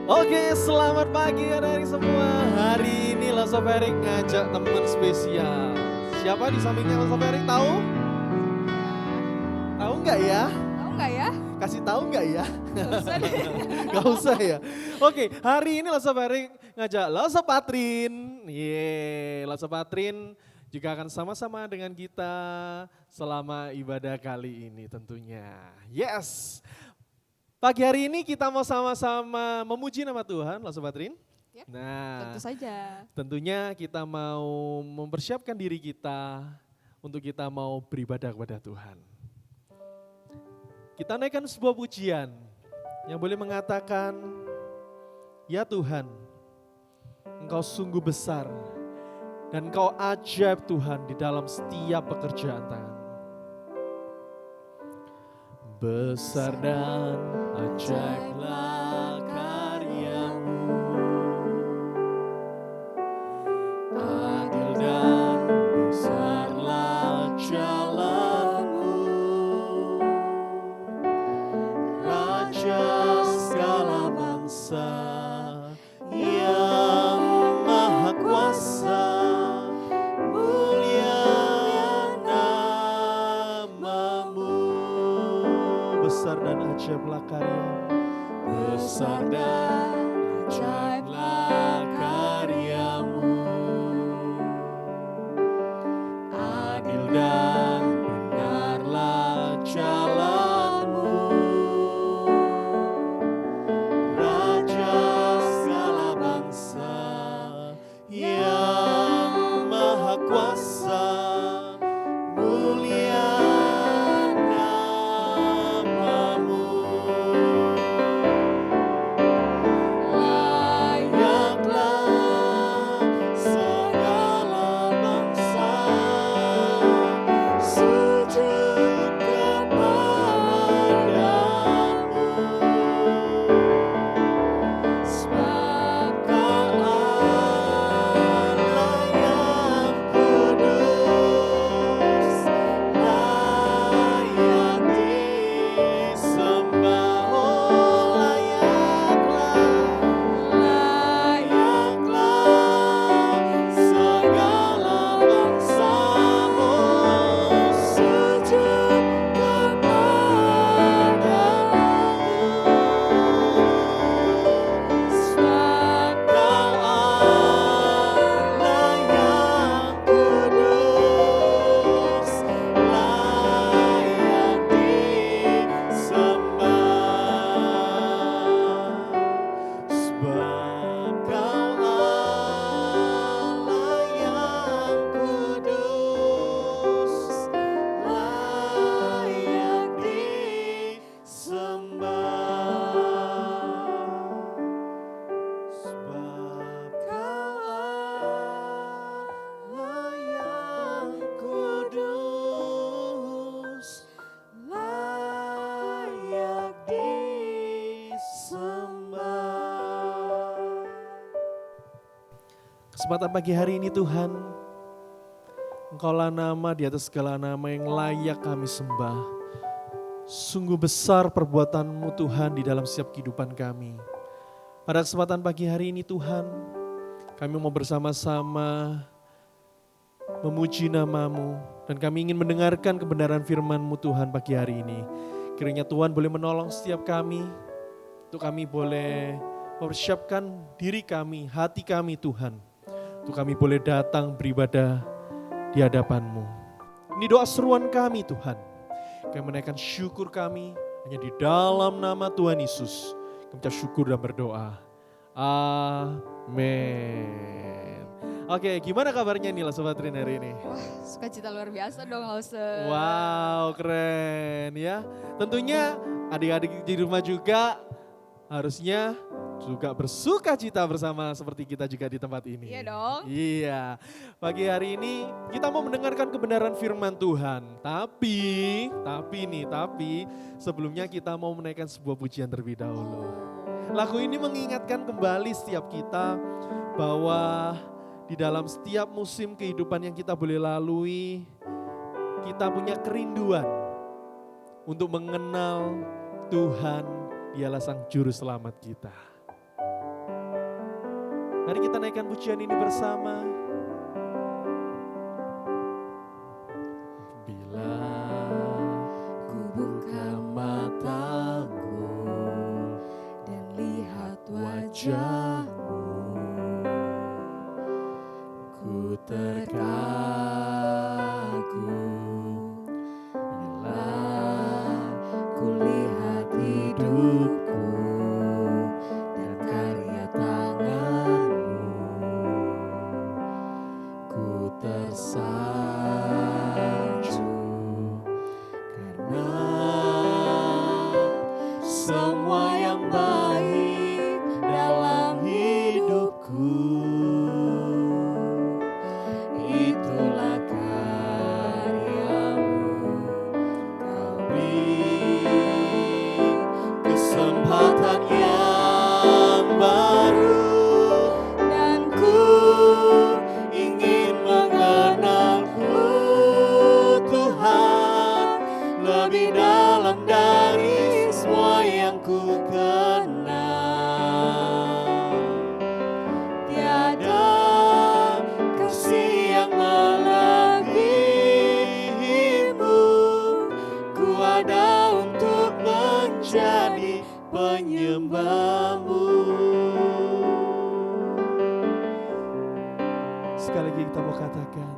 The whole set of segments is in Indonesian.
Oke, selamat pagi adik-adik semua. Hari ini Loso Ferik ngajak teman spesial. Siapa di sampingnya Loso Ferik, tahu? Tahu nggak ya? Tahu nggak ya? Kasih tahu nggak ya? Nggak usah deh. Gak usah ya. Oke, hari ini Loso Ferik ngajak Loso Patrin. Loso Patrin juga akan sama-sama dengan kita selama ibadah kali ini tentunya. Yes. Pagi hari ini kita mau sama-sama memuji nama Tuhan, Loso Patrin. Yap, Nah, Tentu saja. tentunya kita mau mempersiapkan diri kita untuk kita mau beribadah kepada Tuhan. Kita naikkan sebuah pujian yang boleh mengatakan, ya Tuhan, Engkau sungguh besar dan Engkau ajaib Tuhan di dalam setiap pekerjaan tangan. Besar dan ajaiblah karyamu, adil dan besarlah jalanmu, Raja segala bangsa yang maha kuasa, mulia namamu. Besar dan ajaiblah karyamu, besar dan ajaiblah karyamu, adil dan benarlah jalanmu, Raja segala bangsa yang maha kuasa, mulia namamu. Layaklah segala bangsa sujud kepadamu, sebab Kau Allah yang kudus, layak disembah. Oh, layaklah segala bangsa sujud kepadamu, sebab Kau Allah yang kudus, layak disembah. Sebab Kau Allah yang kudus, layak disembah. Sebab Kau Allah yang kudus, layak disembah. Kesempatan pagi hari ini Tuhan, Engkaulah nama di atas segala nama yang layak kami sembah. Sungguh besar perbuatan-Mu Tuhan di dalam setiap kehidupan kami. Pada kesempatan pagi hari ini Tuhan, kami mau bersama-sama memuji nama-Mu dan kami ingin mendengarkan kebenaran firman-Mu Tuhan pagi hari ini. Kiranya Tuhan boleh menolong setiap kami, untuk kami boleh mempersiapkan diri kami, hati kami Tuhan, untuk kami boleh datang beribadah di hadapan-Mu. Ini doa seruan kami Tuhan. Kami menaikkan syukur kami hanya di dalam nama Tuhan Yesus. Kami ucap syukur dan berdoa. Amin. Oke, gimana kabarnya nih lah Sobat Rin hari ini? Wah, sukacita luar biasa dong, Lause. Wow, keren ya. Tentunya adik-adik di rumah juga harusnya juga bersuka cita bersama seperti kita juga di tempat ini. Iya dong. Iya. Pagi hari ini kita mau mendengarkan kebenaran firman Tuhan. Tapi sebelumnya kita mau menaikkan sebuah pujian terlebih dahulu. Lagu ini mengingatkan kembali setiap kita bahwa di dalam setiap musim kehidupan yang kita boleh lalui, kita punya kerinduan untuk mengenal Tuhan, Dialah Sang Juru Selamat kita. Mari kita naikkan pujian ini bersama. Bila Ku buka mataku dan lihat wajahmu, ku terkagum, bila ku lihat hidupku dan karya tanganmu, ku tersanjung karena semua yang baik dalam hidupku itulah karyamu. Kau beri kesempatan yang baru dan ku ingin mengenalmu Tuhan lebih dalam dari semua yang ku kenal. Tiada kasih yang melebihimu, ku ada untuk menjadi penyembahmu. Sekali lagi kita mau katakan,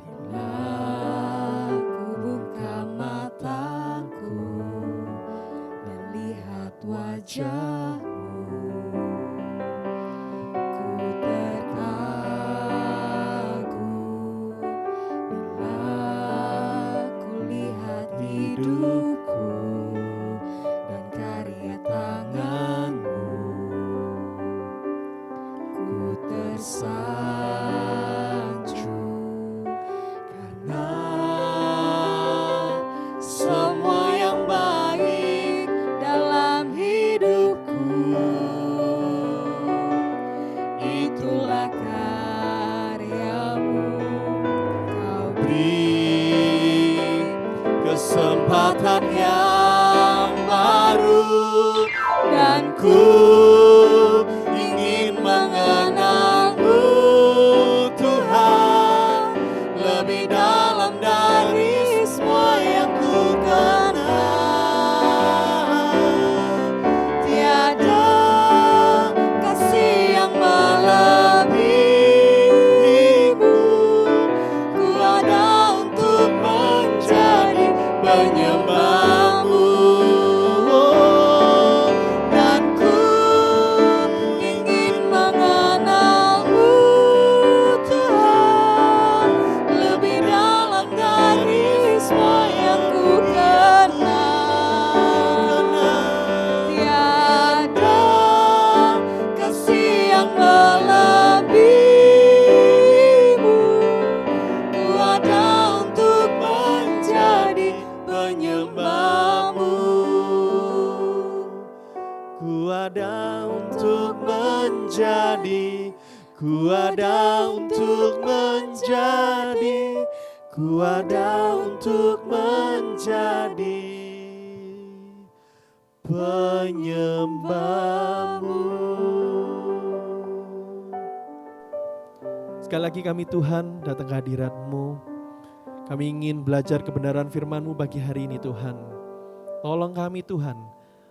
bila ku buka mataku dan lihat wajahmu, ku terkagum bila ku lihat hidupku dan karya tanganmu, ku tersanjung karena semua yang baik dalam hidupku itulah karyamu. Kau beri kesempatan yang baru dan ku ingin mengenalmu Tuhan lebih dalam dari semua yang ku kenal. Tiada kasih yang melebihimu, ku ada untuk menjadi penyembahmu. Dan ku ingin mengenalmu Tuhan lebih dalam dari semua yang ku kenal. Tiada kasih yang melebihimu, ku ada untuk menjadi penyembahmu. Ku ada untuk menjadi, ku ada untuk menjadi, ku ada untuk menjadi penyembahmu. Sekali lagi kami Tuhan datang ke hadirat-Mu. Kami ingin belajar kebenaran firman-Mu bagi hari ini Tuhan. Tolong kami Tuhan,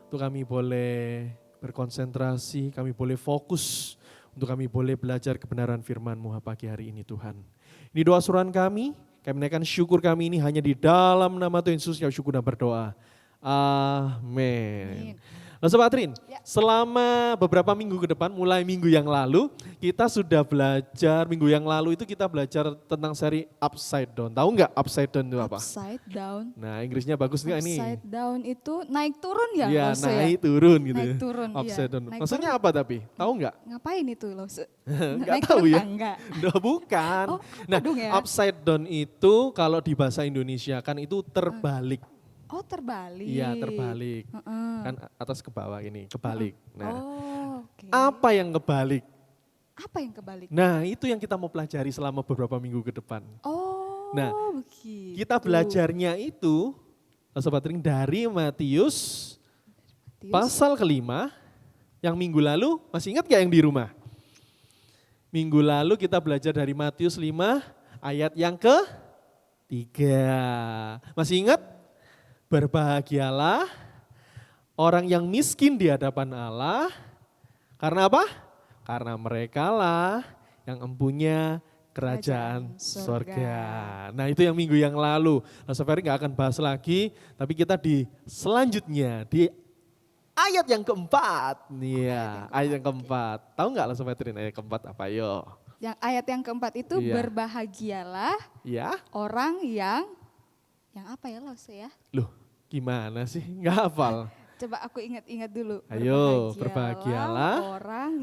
untuk kami boleh berkonsentrasi, kami boleh fokus, untuk kami boleh belajar kebenaran firman-Mu pagi hari ini Tuhan. Ini doa suruhan kami menaikkan syukur kami ini hanya di dalam nama Tuhan Yesus kami syukur dan berdoa. Amin. Nah Sobat Trin, selama beberapa minggu ke depan, mulai minggu yang lalu, kita sudah belajar, minggu yang lalu itu kita belajar tentang seri Upside Down. Tahu nggak Upside Down itu apa? Upside down. Nah Inggrisnya bagus nggak ini? Upside down itu naik turun ya? Iya Lause, naik turun gitu. Naik turun, Upside iya. down. Naik Maksudnya turun. apa tapi? Tahu nggak? Ngapain itu Lause? Nggak Naik tahu turun ya? Enggak. Duh, bukan. Oh, Nah dong ya? Upside Down itu kalau di bahasa Indonesia kan itu terbalik. Oh terbalik. Iya terbalik. Heeh. Kan atas ke bawah ini, kebalik. Nah Oh oke. apa yang kebalik? Apa yang kebalik? Nah itu yang kita mau pelajari selama beberapa minggu ke depan. Oh Nah, begitu. Kita belajarnya itu, Sobat Ring, dari Matius Matius. pasal kelima, yang minggu lalu, masih ingat gak yang di rumah? Minggu lalu kita belajar dari Matius 5 ayat yang ke-3. Masih ingat? Berbahagialah orang yang miskin di hadapan Allah. Karena apa? Karena merekalah yang empunya kerajaan surga. Nah itu yang minggu yang lalu. Nah Soferi gak akan bahas lagi, tapi kita di selanjutnya, di ayat yang keempat. Iya, ayat yang keempat. Tahu gak langsung Petrin ayat keempat apa? Yo. Yang ayat yang keempat itu Iya. berbahagialah Ya, orang yang apa ya Lause ya? loh gimana sih? Gak hafal. Coba aku ingat-ingat dulu. Ayo, berbahagialah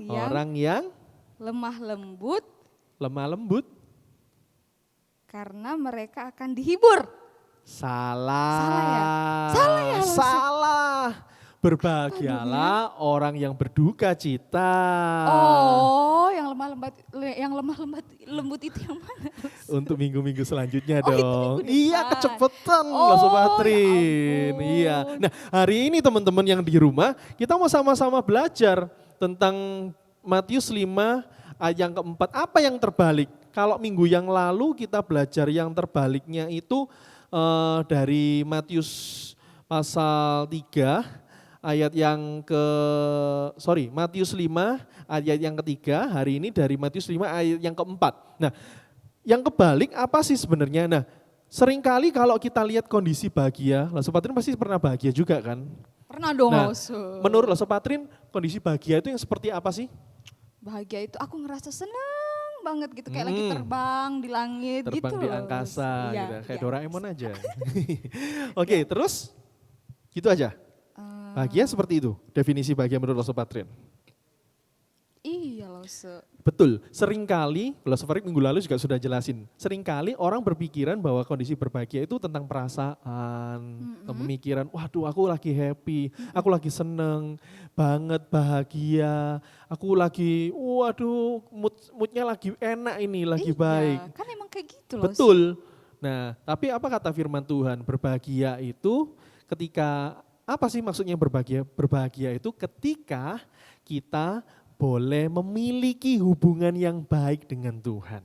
orang yang lemah lembut karena mereka akan dihibur. Salah. Salah ya, Lause? Salah. Berbahagialah orang yang berduka cita. Oh, yang lemah lembut itu yang mana? Untuk minggu-minggu selanjutnya Oh, itu dong. minggu depan. Iya, kecepatan Oh, loh Sobat ya Trin. ampun. Iya. Nah, hari ini teman-teman yang di rumah, kita mau sama-sama belajar tentang Matius 5 ayat yang keempat. Apa yang terbalik? Kalau minggu yang lalu kita belajar yang terbaliknya itu dari Matius pasal 3 ayat yang Matius 5 ayat yang ketiga, hari ini dari Matius 5 ayat yang keempat. Nah, yang kebalik apa sih sebenarnya? Nah, seringkali kalau kita lihat kondisi bahagia, Sobat Trin pasti pernah bahagia juga kan? Pernah dong, Nah, Lause. menurut Sobat Trin kondisi bahagia itu yang seperti apa sih? Bahagia itu aku ngerasa senang banget gitu, kayak lagi terbang di langit gitu Terbang di loh. angkasa Iya, gitu, kayak iya. Doraemon aja. Oke, terus gitu aja. Bahagia seperti itu, definisi bahagia menurut Sobat Trin. Iya Lause. Betul, seringkali, Sobat Trin minggu lalu juga sudah jelasin, seringkali orang berpikiran bahwa kondisi berbahagia itu tentang perasaan, pemikiran, waduh aku lagi happy, aku lagi seneng banget, bahagia, aku lagi, waduh moodnya lagi enak ini, lagi baik. Kan emang kayak gitu loh. Betul. Nah, tapi apa kata firman Tuhan? Berbahagia itu ketika, apa sih maksudnya berbahagia? Berbahagia itu ketika kita boleh memiliki hubungan yang baik dengan Tuhan.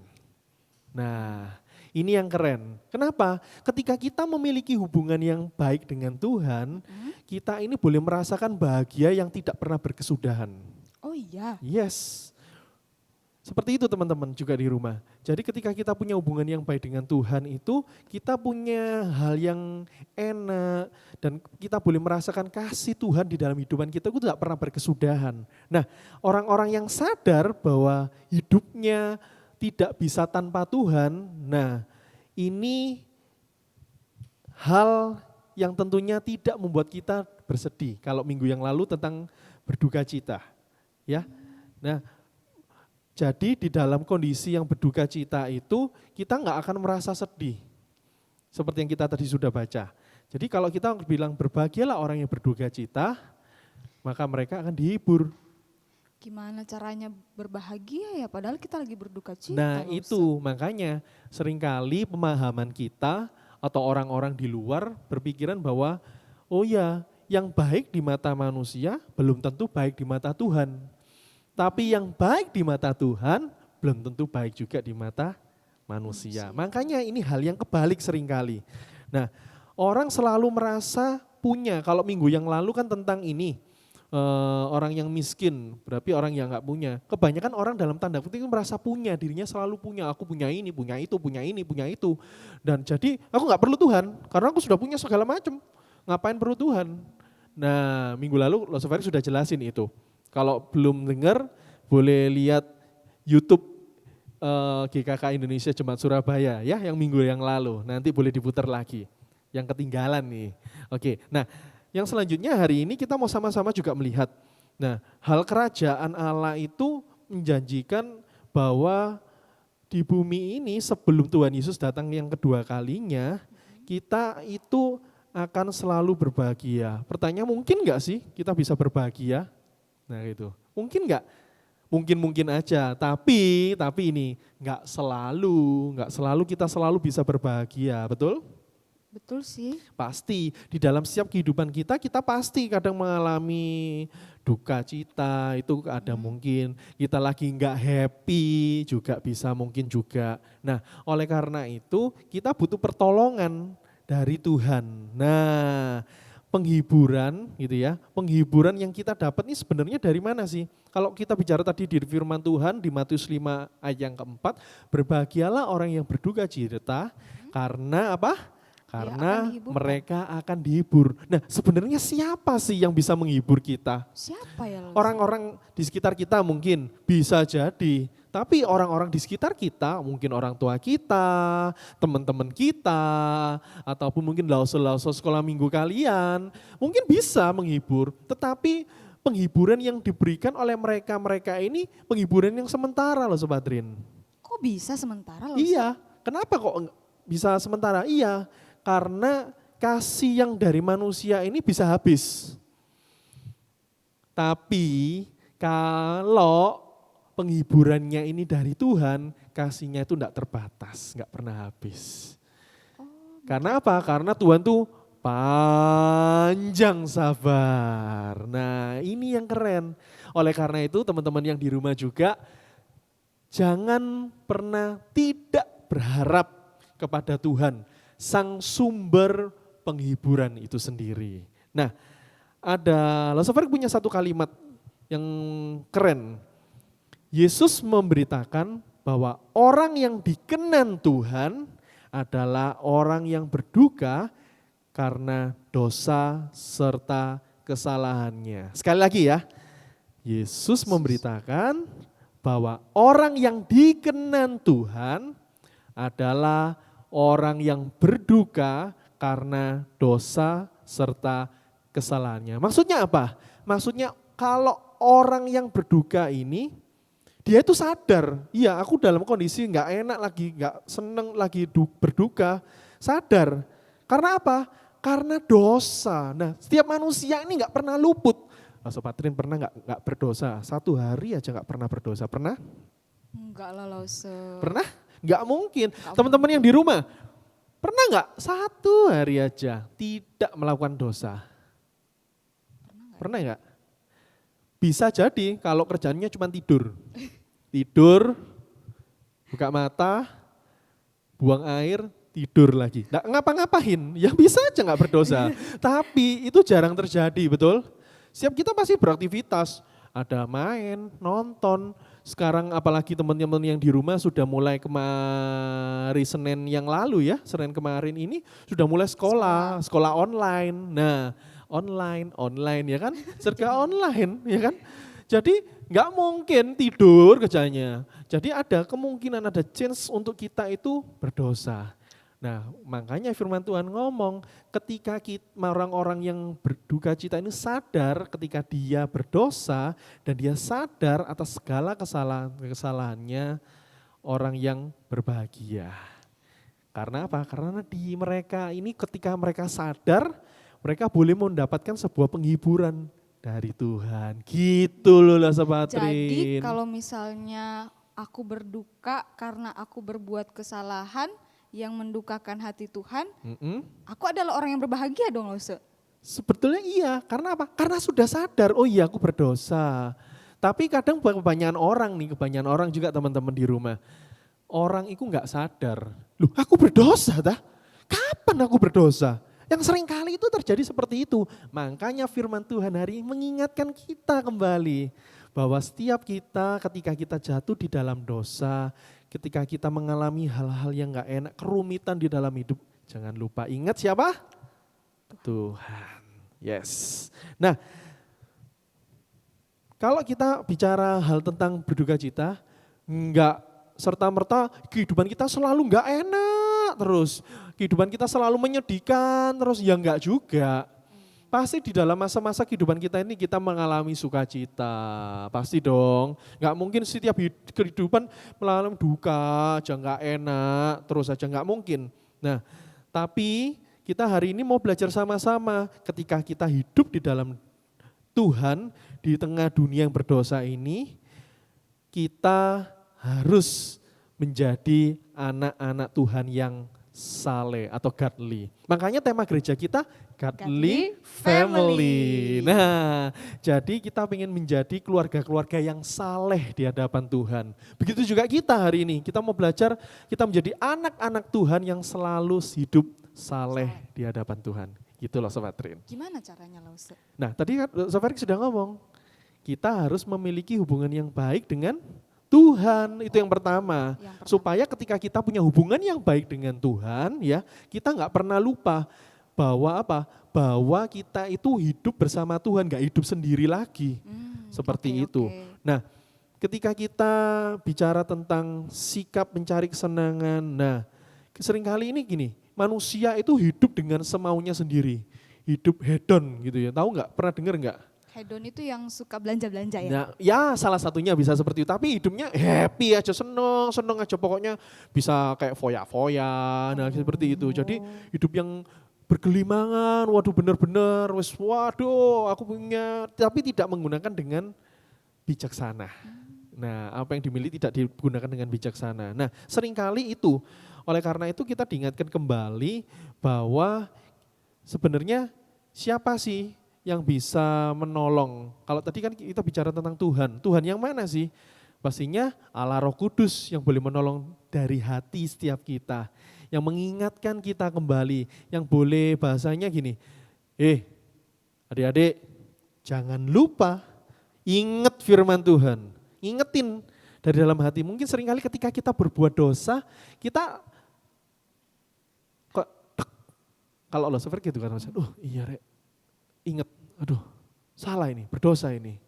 Nah, ini yang keren. Kenapa? Ketika kita memiliki hubungan yang baik dengan Tuhan, kita ini boleh merasakan bahagia yang tidak pernah berkesudahan. Oh iya. Yes. Seperti itu teman-teman juga di rumah. Jadi ketika kita punya hubungan yang baik dengan Tuhan itu, kita punya hal yang enak dan kita boleh merasakan kasih Tuhan di dalam hidupan kita itu tidak pernah berkesudahan. Nah, orang-orang yang sadar bahwa hidupnya tidak bisa tanpa Tuhan, nah ini hal yang tentunya tidak membuat kita bersedih. Kalau minggu yang lalu tentang berduka cita, ya. Nah, jadi di dalam kondisi yang berduka cita itu kita nggak akan merasa sedih. Seperti yang kita tadi sudah baca. Jadi kalau kita bilang berbahagialah orang yang berduka cita, maka mereka akan dihibur. Gimana caranya berbahagia ya padahal kita lagi berduka cita. Nah Lause. itu makanya seringkali pemahaman kita atau orang-orang di luar berpikiran bahwa oh ya yang baik di mata manusia belum tentu baik di mata Tuhan. Tapi yang baik di mata Tuhan belum tentu baik juga di mata manusia. Makanya ini hal yang kebalik seringkali. Nah, orang selalu merasa punya. Kalau minggu yang lalu kan tentang ini, orang yang miskin, berarti orang yang nggak punya. Kebanyakan orang dalam tanda kutip merasa punya, dirinya selalu punya. Aku punya ini, punya itu, punya ini, punya itu. Dan jadi aku nggak perlu Tuhan, karena aku sudah punya segala macam. Ngapain perlu Tuhan? Nah, minggu lalu Losoferi sudah jelasin itu. Kalau belum dengar, boleh lihat YouTube GKK Indonesia Jemaat Surabaya ya, yang minggu yang lalu. Nanti boleh diputar lagi, yang ketinggalan nih. Oke, nah yang selanjutnya hari ini kita mau sama-sama juga melihat. Nah, hal kerajaan Allah itu menjanjikan bahwa di bumi ini sebelum Tuhan Yesus datang yang kedua kalinya, kita itu akan selalu berbahagia. Pertanyaan mungkin nggak sih kita bisa berbahagia? Nah itu, mungkin nggak? Mungkin aja, tapi ini nggak selalu kita selalu bisa berbahagia, betul? Betul sih. Pasti di dalam setiap kehidupan kita, kita pasti kadang mengalami duka cita, itu ada mungkin kita lagi nggak happy juga bisa mungkin juga. Nah, oleh karena itu kita butuh pertolongan dari Tuhan. Nah, penghiburan gitu ya, penghiburan yang kita dapat ini sebenarnya dari mana sih? Kalau kita bicara tadi di firman Tuhan di Matius 5 ayat yang keempat, berbahagialah orang yang berduka cita karena apa? Dia akan Karena dihiburkan. mereka akan dihibur. Nah, sebenarnya siapa sih yang bisa menghibur kita? Siapa ya Lose? Orang-orang di sekitar kita mungkin bisa jadi. Tapi orang-orang di sekitar kita, mungkin orang tua kita, teman-teman kita, ataupun mungkin lauso-lauso sekolah minggu kalian, mungkin bisa menghibur. Tetapi penghiburan yang diberikan oleh mereka-mereka ini penghiburan yang sementara loh Sobat Rin. Kok bisa sementara Lose? Iya, kenapa kok bisa sementara? Iya, karena kasih yang dari manusia ini bisa habis. Tapi kalau penghiburannya ini dari Tuhan, kasihnya itu enggak terbatas, enggak pernah habis. Karena apa? Karena Tuhan tuh panjang sabar. Nah, ini yang keren. Oleh karena itu teman-teman yang di rumah juga jangan pernah tidak berharap kepada Tuhan, sang sumber penghiburan itu sendiri. Nah, ada Lasofer punya satu kalimat yang keren. Yesus memberitakan bahwa orang yang dikenan Tuhan adalah orang yang berduka karena dosa serta kesalahannya. Sekali lagi ya, Yesus memberitakan bahwa orang yang dikenan Tuhan adalah orang yang berduka karena dosa serta kesalahannya. Maksudnya apa? Maksudnya kalau orang yang berduka ini, dia itu sadar, iya aku dalam kondisi nggak enak lagi, nggak seneng lagi berduka, sadar. Karena apa? Karena dosa. Nah, setiap manusia ini nggak pernah luput. Sobat Rin pernah nggak berdosa? Satu hari aja nggak pernah berdosa, pernah? Enggak lah Lose. Pernah? Nggak mungkin. Teman-teman yang di rumah, pernah nggak satu hari aja tidak melakukan dosa? Pernah nggak? Bisa jadi kalau kerjaannya cuma tidur. Tidur, buka mata, buang air, tidur lagi. Nggak ngapa-ngapain, ya bisa aja nggak berdosa. Tapi itu jarang terjadi, betul? Setiap kita pasti beraktivitas, ada main, nonton. Sekarang apalagi teman-teman yang di rumah sudah mulai kemarin Senin yang lalu ya, Senin kemarin ini sudah mulai sekolah online. Nah, online ya kan, serga online ya kan. Jadi nggak mungkin tidur kerjanya. Jadi ada kemungkinan, ada chance untuk kita itu berdosa. Nah, makanya firman Tuhan ngomong ketika orang-orang yang berduka cita ini sadar ketika dia berdosa dan dia sadar atas segala kesalahannya, orang yang berbahagia. Karena apa? Karena di mereka ini ketika mereka sadar, mereka boleh mendapatkan sebuah penghiburan dari Tuhan. Gitu loh lah Sobat Jadi Rin. kalau misalnya aku berduka karena aku berbuat kesalahan yang mendukakan hati Tuhan, aku adalah orang yang berbahagia dong Lose. Sebetulnya iya, karena apa? Karena sudah sadar, oh iya aku berdosa. Tapi kadang kebanyakan orang juga teman-teman di rumah. Orang itu nggak sadar, loh aku berdosa dah? Kapan aku berdosa? Yang sering kali itu terjadi seperti itu. Makanya firman Tuhan hari ini mengingatkan kita kembali. Bahwa setiap kita ketika kita jatuh di dalam dosa, ketika kita mengalami hal-hal yang gak enak, kerumitan di dalam hidup, jangan lupa ingat siapa? Tuhan. Yes. Nah, kalau kita bicara hal tentang berduka cita, enggak serta-merta kehidupan kita selalu enggak enak terus. Kehidupan kita selalu menyedihkan terus, ya enggak juga. Pasti di dalam masa-masa kehidupan kita ini kita mengalami sukacita, pasti dong. Enggak mungkin setiap kehidupan mengalami duka aja enggak enak, terus aja enggak mungkin. Nah, tapi kita hari ini mau belajar sama-sama ketika kita hidup di dalam Tuhan, di tengah dunia yang berdosa ini, kita harus menjadi anak-anak Tuhan yang saleh atau godly. Makanya tema gereja kita Godly godly family. family. Nah, jadi kita ingin menjadi keluarga-keluarga yang saleh di hadapan Tuhan. Begitu juga kita hari ini, kita mau belajar kita menjadi anak-anak Tuhan yang selalu hidup saleh di hadapan Tuhan. Gitu loh Sobat Trin. Gimana caranya Lause? Nah, tadi kan Sobat Trin sudah ngomong, kita harus memiliki hubungan yang baik dengan Tuhan, itu yang pertama. Supaya ketika kita punya hubungan yang baik dengan Tuhan, ya, kita nggak pernah lupa bahwa apa? Bahwa kita itu hidup bersama Tuhan, nggak hidup sendiri lagi. Seperti itu. Nah, ketika kita bicara tentang sikap mencari kesenangan, nah, seringkali ini gini, manusia itu hidup dengan semaunya sendiri, hidup hedon gitu ya. Tahu nggak? Pernah dengar nggak? Hedon itu yang suka belanja-belanja ya? Nah, ya salah satunya bisa seperti itu, tapi hidupnya happy aja, seneng aja, pokoknya bisa kayak foya-foya, nah seperti itu. Jadi hidup yang bergelimangan, waduh bener-bener, waduh aku punya, tapi tidak menggunakan dengan bijaksana. Nah, apa yang dimiliki tidak digunakan dengan bijaksana. Nah, seringkali itu, oleh karena itu kita diingatkan kembali bahwa sebenarnya siapa sih yang bisa menolong. Kalau tadi kan kita bicara tentang Tuhan. Tuhan yang mana sih? Pastinya Allah Roh Kudus yang boleh menolong dari hati setiap kita. Yang mengingatkan kita kembali. Yang boleh bahasanya gini, adik-adik jangan lupa ingat firman Tuhan. Ingetin dari dalam hati. Mungkin seringkali ketika kita berbuat dosa, kita kok kalau Allah seperti gitu kan, iya Rek. Ingat, aduh salah ini, berdosa ini.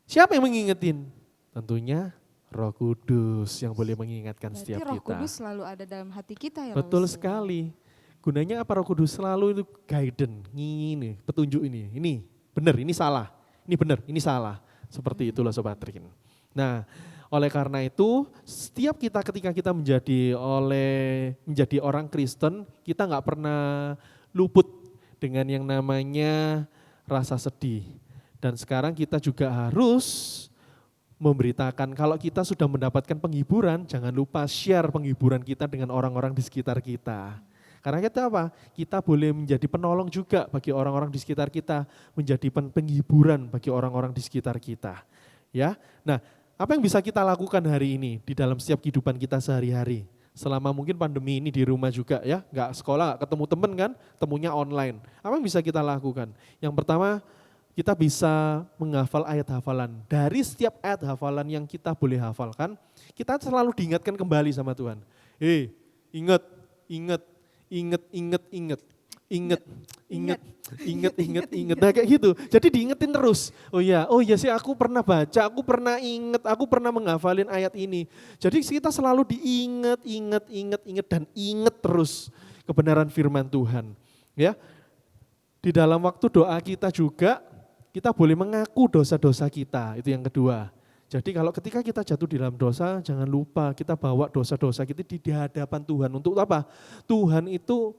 Siapa yang mengingetin? Tentunya Roh Kudus yang boleh mengingatkan Berarti setiap Roh kita. Kudus selalu ada dalam hati kita ya? Betul Lause? sekali. Gunanya apa Roh Kudus? Selalu itu guidance, ini, petunjuk ini benar, ini salah, ini benar, ini salah. Seperti itulah Sobat Trin. Nah, oleh karena itu setiap kita ketika kita menjadi orang Kristen, kita nggak pernah luput dengan yang namanya rasa sedih. Dan sekarang kita juga harus memberitakan kalau kita sudah mendapatkan penghiburan, jangan lupa share penghiburan kita dengan orang-orang di sekitar kita. Karena kita apa? Kita boleh menjadi penolong juga bagi orang-orang di sekitar kita, menjadi penghiburan bagi orang-orang di sekitar kita. Ya. Nah, apa yang bisa kita lakukan hari ini di dalam setiap kehidupan kita sehari-hari? Selama mungkin pandemi ini di rumah juga ya, nggak sekolah, ketemu temen kan, temunya online. Apa yang bisa kita lakukan? Yang pertama, kita bisa menghafal ayat hafalan. Dari setiap ayat hafalan yang kita boleh hafalkan, kita selalu diingatkan kembali sama Tuhan. Ingat. Nah kayak gitu. Jadi diingetin terus. Oh ya sih aku pernah baca, aku pernah ingat, aku pernah menghafalin ayat ini. Jadi kita selalu ingat dan ingat terus kebenaran firman Tuhan. Ya. Di dalam waktu doa kita juga kita boleh mengaku dosa-dosa kita. Itu yang kedua. Jadi kalau ketika kita jatuh di dalam dosa, jangan lupa kita bawa dosa-dosa kita di hadapan Tuhan. Untuk apa? Tuhan itu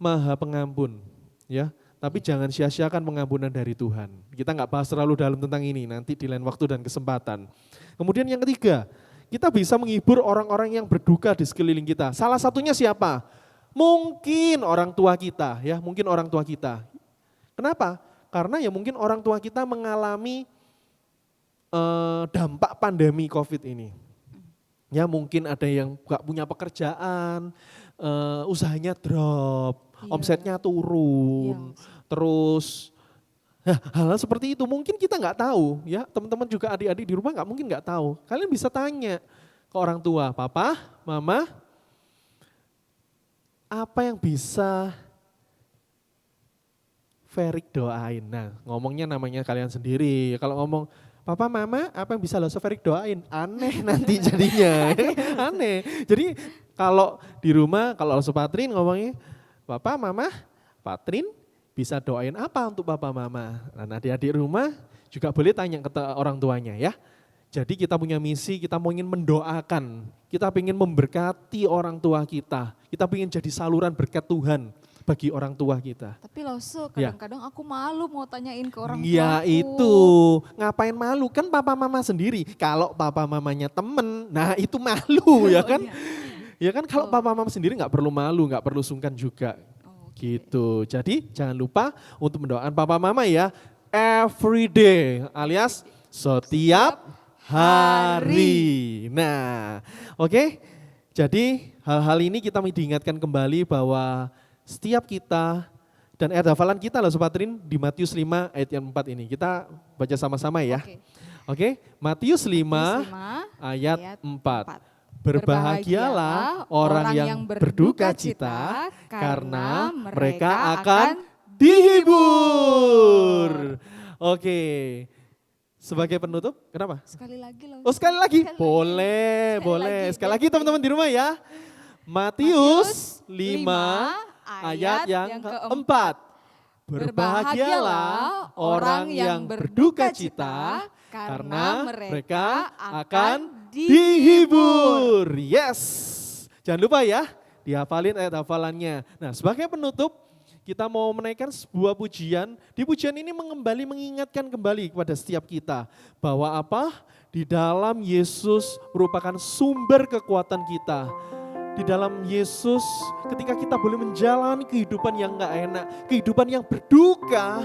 Maha Pengampun, ya. Tapi jangan sia-siakan pengampunan dari Tuhan. Kita nggak bahas terlalu dalam tentang ini, nanti di lain waktu dan kesempatan. Kemudian yang ketiga, kita bisa menghibur orang-orang yang berduka di sekeliling kita. Salah satunya siapa? Mungkin orang tua kita, ya, mungkin orang tua kita. Kenapa? Karena ya mungkin orang tua kita mengalami dampak pandemi COVID ini. Ya mungkin ada yang gak punya pekerjaan, usahanya drop, omsetnya turun, terus hal-hal seperti itu mungkin kita nggak tahu ya, teman-teman juga adik-adik di rumah mungkin nggak tahu. Kalian bisa tanya ke orang tua, papa, mama, apa yang bisa Ferik doain? Nah ngomongnya namanya kalian sendiri, kalau ngomong papa, mama, apa yang bisa lo Ferik doain? Aneh nanti jadinya, aneh. Jadi kalau di rumah, kalau Sobat Trin ngomongnya, papa, mama, Patrin bisa doain apa untuk papa, mama? Nah adik-adik rumah juga boleh tanya ke orang tuanya ya. Jadi kita punya misi, kita mau ingin mendoakan, kita ingin memberkati orang tua kita ingin jadi saluran berkat Tuhan bagi orang tua kita. Tapi Lause, kadang-kadang aku malu mau tanyain ke orang tua. Ya itu, ngapain malu? Kan papa mama sendiri. Kalau papa mamanya temen, nah itu malu ya kan. Ya kan kalau papa mama sendiri nggak perlu malu, nggak perlu sungkan juga. Gitu. Jadi jangan lupa untuk mendoakan papa mama ya. Every day alias setiap hari. Nah, oke. Jadi hal-hal ini kita diingatkan kembali bahwa setiap kita dan ayat hafalan kita lah Sobat Trin di Matius 5 ayat yang 4 ini. Kita baca sama-sama ya. Oke, Matius 5 ayat 4. Berbahagialah orang yang berduka cita karena mereka akan dihibur. Oke. Sebagai penutup, kenapa? Sekali lagi loh. Oh sekali lagi? Boleh, boleh. Sekali lagi teman-teman di rumah ya. Matius 5 ayat yang keempat. Berbahagialah orang yang berduka cita karena mereka akan dihibur. Yes. Jangan lupa ya, dihafalin ayat hafalannya. Nah sebagai penutup, kita mau menaikkan sebuah pujian. Di pujian ini mengingatkan kembali kepada setiap kita bahwa apa? Di dalam Yesus merupakan sumber kekuatan kita. Di dalam Yesus ketika kita boleh menjalani kehidupan yang gak enak, kehidupan yang berduka,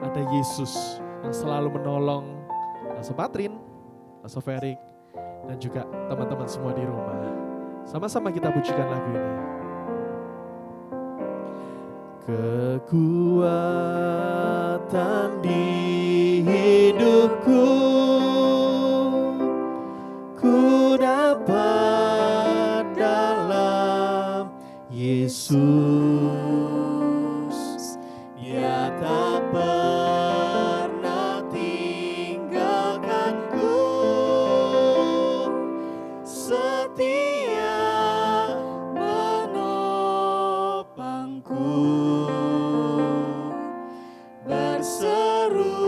ada Yesus yang selalu menolong Sobat Trin, Sobat Ferik, dan juga teman-teman semua di rumah. Sama-sama kita pujikan lagu ini. Kekuatan di hidupku, ku dapat dalam Yesus. Dia tak pernah tinggalkanku, setia menopangku. Berseru,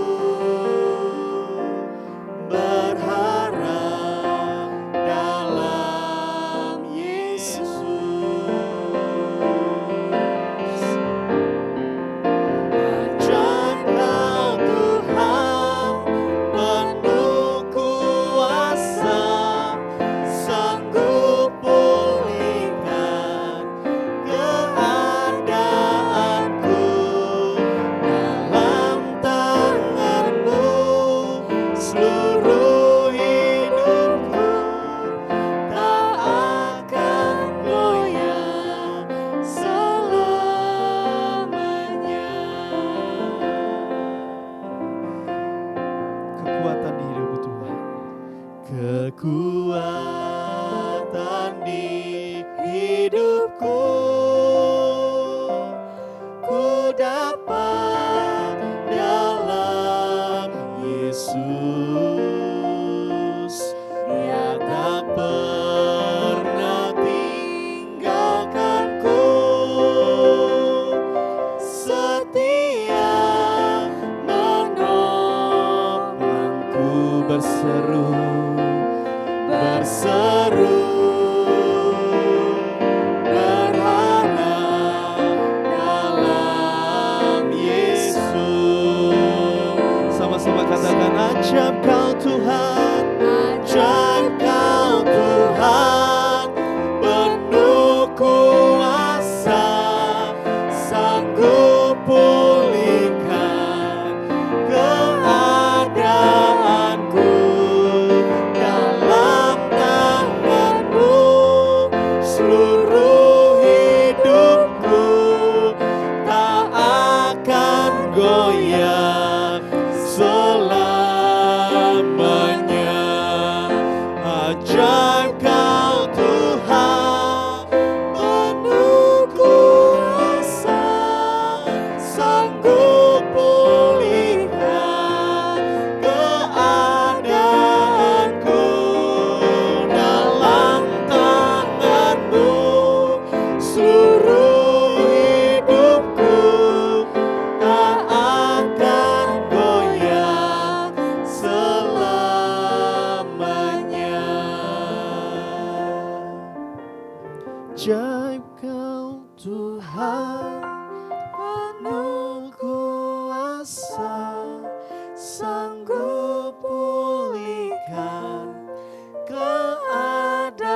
berharap dalam Yesus. Ajaib Kau Tuhan, penuh kuasa, sanggup pulihkan keadaanku. Seluruh hidupku tak akan goyah selamanya. Kekuatan di hidupku Tuhan. Kekuatan di hidupku, ku dapat dalam Yesus. Dia tak pernah tinggalkanku, setia menopangku. Berseru, berseru, berharap dalam Yesus. Sama-sama katakan ajaib Kau Tuhan, ajaib Kau Tuhan, penuh kuasa, sanggup pulihkan keadaanku. Dalam tangan-Mu seluruh hidupku tak akan goyah selamanya. Ajaib Kau Tuhan, penuh kuasa, sanggup pulihkan keadaanku. Dalam tangan-Mu seluruh hidupku tak akan goyah selamanya. Ajaib Kau Tuhan, penuh kuasa, sanggup pulihkan keadaanku.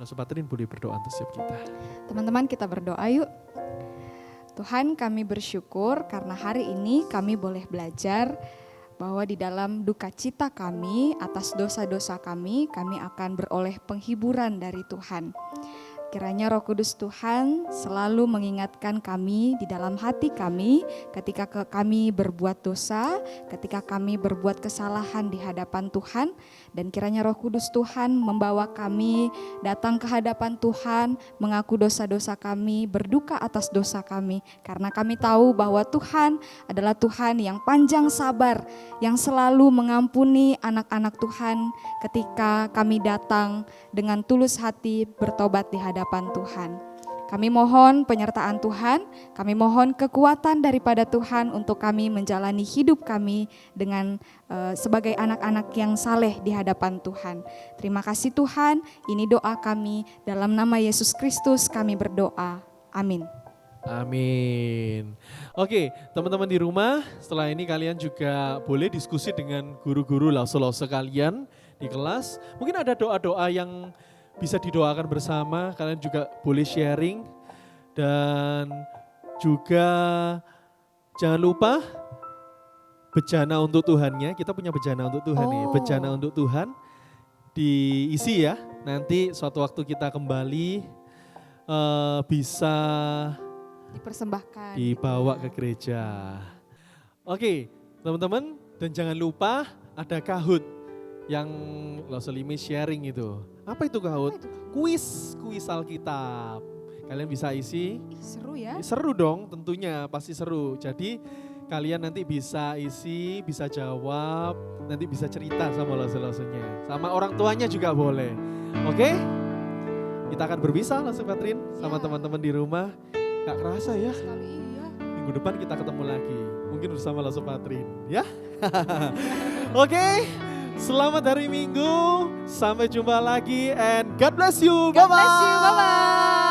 Sobat Trin boleh berdoa untuk setiap kita. Teman-teman kita berdoa yuk. Tuhan, kami bersyukur karena hari ini kami boleh belajar bahwa di dalam duka cita kami atas dosa-dosa kami akan beroleh penghiburan dari Tuhan. Kiranya Roh Kudus Tuhan selalu mengingatkan kami di dalam hati kami ketika kami berbuat dosa, ketika kami berbuat kesalahan di hadapan Tuhan. Dan kiranya Roh Kudus Tuhan membawa kami datang ke hadapan Tuhan, mengaku dosa-dosa kami, berduka atas dosa kami. Karena kami tahu bahwa Tuhan adalah Tuhan yang panjang sabar, yang selalu mengampuni anak-anak Tuhan ketika kami datang dengan tulus hati bertobat di hadapan Tuhan. Kami mohon penyertaan Tuhan, kami mohon kekuatan daripada Tuhan untuk kami menjalani hidup kami dengan sebagai anak-anak yang saleh di hadapan Tuhan. Terima kasih Tuhan, ini doa kami dalam nama Yesus Kristus kami berdoa. Amin. Amin. Oke, teman-teman di rumah, setelah ini kalian juga boleh diskusi dengan guru-guru lause-lause kalian di kelas. Mungkin ada doa-doa yang bisa didoakan bersama, kalian juga boleh sharing. Dan juga jangan lupa bejana untuk Tuhannya, kita punya bejana untuk Tuhan nih. Bejana untuk Tuhan diisi ya, nanti suatu waktu kita kembali bisa dipersembahkan, dibawa ke gereja. Oke, teman-teman, dan jangan lupa ada kahut yang Lauselimi sharing itu. Apa itu kahut? Kuis Alkitab. Kalian bisa isi. Seru ya? Seru dong, tentunya pasti seru. Jadi kalian nanti bisa isi, bisa jawab, nanti bisa cerita sama lause-lausenya. Sama orang tuanya juga boleh. Oke? Kita akan berpisah langsung Katrin sama teman-teman di rumah. Gak kerasa ya? Sekali iya. Minggu depan kita ketemu lagi. Mungkin bersama langsung Katrin, ya? Oke, selamat hari Minggu. Sampai jumpa lagi and God bless you. God bless you. Bye-bye.